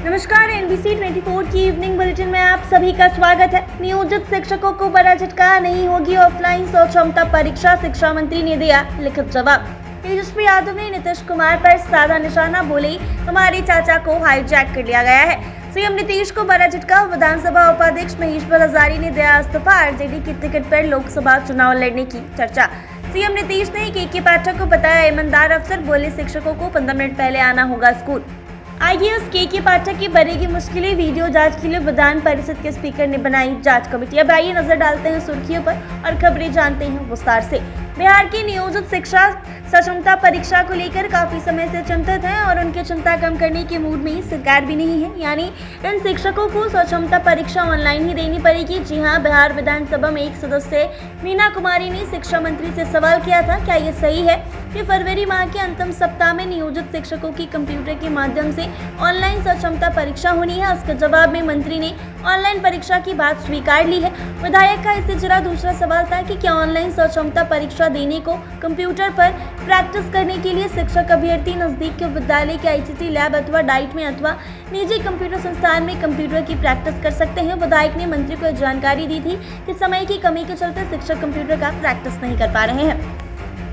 नमस्कार, एनबीसी 24 की evening bulletin में आप सभी का स्वागत है। नियोजित शिक्षकों को बड़ा झटका, नहीं होगी ऑफलाइन स्व क्षमता परीक्षा, शिक्षा मंत्री ने दिया लिखित जवाब। तेजस्वी यादव ने नीतीश कुमार पर साधा निशाना, बोले हमारे चाचा को हाईजैक कर लिया गया है। सीएम नीतीश को बड़ा झटका, विधानसभा उपाध्यक्ष महेश्वर हजारी ने दिया इस्तीफा, आरजेडी की टिकट पर लोकसभा चुनाव लड़ने की चर्चा। सीएम नीतीश ने के पाठक को बताया ईमानदार अफसर, बोले शिक्षकों को 15 मिनट पहले आना होगा स्कूल। आईएएस के पाठक की बढ़ेगी मुश्किलें, वीडियो जांच के लिए विधान परिषद के स्पीकर ने बनाई जांच कमेटी। अब आइए नजर डालते हैं सुर्खियों पर और खबरें जानते हैं विस्तार से। बिहार की नियोजित शिक्षा सक्षमता परीक्षा को लेकर काफी समय से चिंतित हैं और उनकी चिंता कम करने के मूड में सरकार भी नहीं है। यानी इन शिक्षकों को सक्षमता परीक्षा ऑनलाइन ही देनी पड़ेगी। जी हां, बिहार विधानसभा में एक सदस्य मीना कुमारी ने शिक्षा मंत्री से सवाल किया था, क्या ये सही है कि फरवरी माह के अंतिम सप्ताह में नियोजित शिक्षकों की कंप्यूटर के माध्यम से ऑनलाइन सक्षमता परीक्षा होनी है। उसके जवाब में मंत्री ने ऑनलाइन परीक्षा की बात स्वीकार ली है। विधायक का इससे जुड़ा दूसरा सवाल था कि क्या ऑनलाइन सक्षमता परीक्षा देने को कंप्यूटर पर प्रैक्टिस करने के लिए शिक्षक अभ्यर्थी नजदीक के विद्यालय के आईसीटी लैब अथवा डाइट में अथवा निजी कंप्यूटर संस्थान में कंप्यूटर की प्रैक्टिस कर सकते हैं। विधायक ने मंत्री को जानकारी दी थी कि समय की कमी के चलते शिक्षक कंप्यूटर का प्रैक्टिस नहीं कर पा रहे हैं।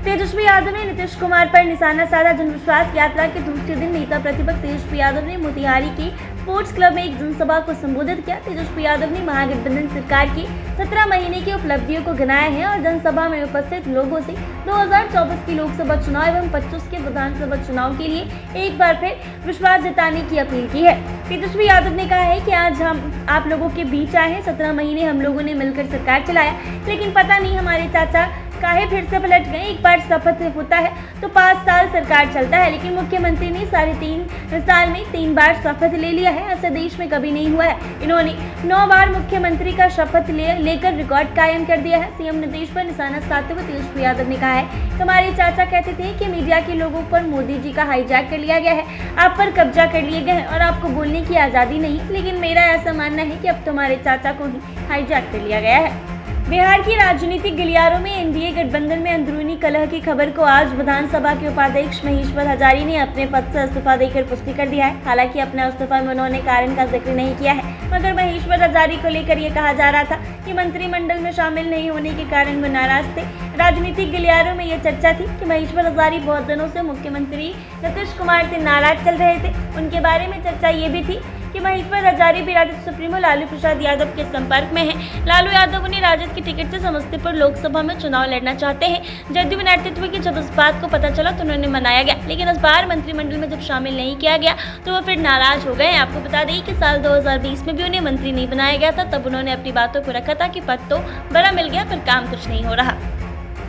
तेजस्वी यादव ने नीतीश कुमार पर निशाना साधा। जनविश्वास यात्रा के दूसरे दिन नेता प्रतिपक्ष तेजस्वी यादव ने मोतिहारी के स्पोर्ट्स क्लब में एक जनसभा को संबोधित किया। तेजस्वी यादव ने महागठबंधन सरकार की 17 महीने की उपलब्धियों को गिनाया है और जनसभा में उपस्थित लोगों से 2024 की लोकसभा चुनाव एवं 25 के विधानसभा चुनाव के लिए एक बार फिर विश्वास जताने की अपील की है। तेजस्वी यादव ने कहा है कि आज हम आप लोगों के बीच आए हैं। 17 महीने हम लोगों ने मिलकर सरकार चलाया, लेकिन पता नहीं हमारे चाचा काहे फिर से पलट गए। एक बार शपथ होता है तो 5 साल सरकार चलता है, लेकिन मुख्यमंत्री ने 3.5 साल में 3 बार शपथ ले लिया है। ऐसा देश में कभी नहीं हुआ है। इन्होंने 9 बार मुख्यमंत्री का शपथ लेकर रिकॉर्ड कायम कर दिया है। सीएम नीतीश पर निशाना साधते हुए तेजस्वी यादव ने कहा है कि हमारे चाचा कहते थे कि मीडिया के लोगों पर मोदी जी का हाईजैक कर लिया गया है, आप पर कब्जा कर लिए गए हैं और आपको बोलने की आज़ादी नहीं। लेकिन मेरा ऐसा मानना है कि अब तुम्हारे चाचा को ही हाईजैक कर लिया गया है। बिहार की राजनीतिक गलियारों में एनडीए गठबंधन में अंदरूनी कलह की खबर को आज विधानसभा के उपाध्यक्ष महेश्वर हजारी ने अपने पद से इस्तीफा देकर पुष्टि कर दिया है। हालांकि अपने इस्तीफा में उन्होंने कारण का जिक्र नहीं किया है, मगर महेश्वर हजारी को लेकर ये कहा जा रहा था कि मंत्रिमंडल में शामिल नहीं होने के कारण वो नाराज थे। राजनीतिक गलियारों में यह चर्चा थी कि महेश्वर हजारी बहुत दिनों से मुख्यमंत्री नीतीश कुमार से नाराज चल रहे थे। उनके बारे में चर्चा ये भी थी कि महेश्वर हजारी भी राजद सुप्रीमो लालू प्रसाद यादव के संपर्क में हैं। लालू यादव उन्हें राजद की टिकट से समस्तीपुर लोकसभा में चुनाव लड़ना चाहते हैं। जदयू नेतृत्व की जब इस बात को पता चला तो उन्होंने मनाया गया, लेकिन इस बार मंत्रिमंडल में जब शामिल नहीं किया गया तो वो फिर नाराज हो गए। आपको बता दें कि साल 2020 में भी उन्हें मंत्री नहीं बनाया गया था। तब उन्होंने अपनी बातों को रखा था कि पद तो बड़ा मिल गया पर काम कुछ नहीं हो रहा।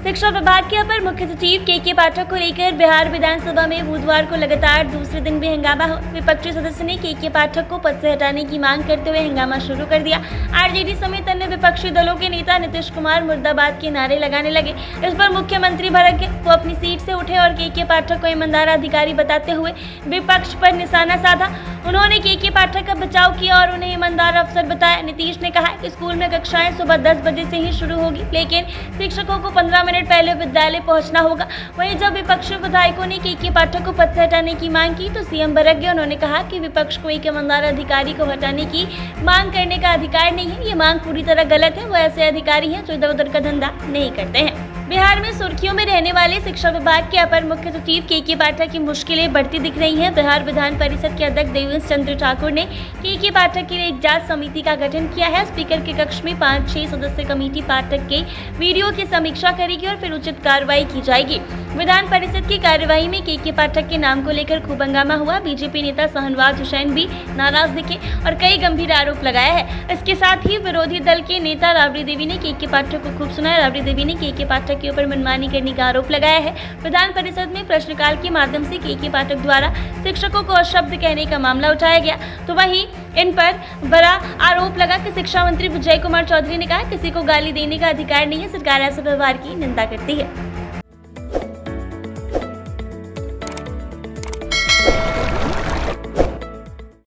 शिक्षा विभाग के अपर मुख्य सचिव के पाठक को लेकर बिहार विधानसभा में बुधवार को लगातार दूसरे दिन भी हंगामा हुआ। विपक्षी सदस्य ने के पाठक को पद से हटाने की मांग करते हुए हंगामा शुरू कर दिया। आरजेडी समेत अन्य विपक्षी दलों के नेता नीतीश कुमार मुर्दाबाद के नारे लगाने लगे। इस पर मुख्यमंत्री भड़क गए। वो अपनी सीट से उठे और के पाठक को ईमानदार अधिकारी बताते हुए विपक्ष पर निशाना साधा। उन्होंने के पाठक का बचाव किया और उन्हें ईमानदार अफसर बताया। नीतीश ने कहा कि स्कूल में कक्षाएं सुबह 10 बजे से ही शुरू होगी, लेकिन शिक्षकों को 15 मिनट पहले विद्यालय पहुंचना होगा। वहीं जब विपक्षी विधायकों ने के पाठक को पद से हटाने की मांग की तो सीएम भड़क गए। उन्होंने कहा कि विपक्ष को एक ईमानदार अधिकारी को हटाने की मांग करने का अधिकार नहीं है। ये मांग पूरी तरह गलत है। वो ऐसे अधिकारी हैं जो इधर उधर का धंधा नहीं करते हैं। बिहार में सुर्खियों में रहने वाले शिक्षा विभाग के अपर मुख्य सचिव के पाठक की मुश्किलें बढ़ती दिख रही हैं। बिहार विधान परिषद के अध्यक्ष देवेंद्र चंद्र ठाकुर ने के पाठक के लिए एक जांच समिति का गठन किया है। स्पीकर के कक्ष में 5-6 सदस्यीय कमेटी पाठक के वीडियो की समीक्षा करेगी और फिर उचित कार्रवाई की जाएगी। विधान परिषद की कार्यवाही में के पाठक के नाम को लेकर खूब हंगामा हुआ। बीजेपी नेता शाहनवाज हुसैन भी नाराज दिखे और कई गंभीर आरोप लगाया है। इसके साथ ही विरोधी दल के नेता राबड़ी देवी ने के पाठक को खूब सुनाया। राबड़ी देवी ने के पाठक के ऊपर मनमानी करने का आरोप लगाया है। विधान परिषद में प्रश्नकाल के माध्यम से के पाठक द्वारा शिक्षकों को अशब्द कहने का मामला उठाया गया, तो वहीं इन पर बड़ा आरोप लगा कि शिक्षा मंत्री विजय कुमार चौधरी ने कहा किसी को गाली देने का अधिकार नहीं है। सरकार ऐसे व्यवहार की निंदा करती है।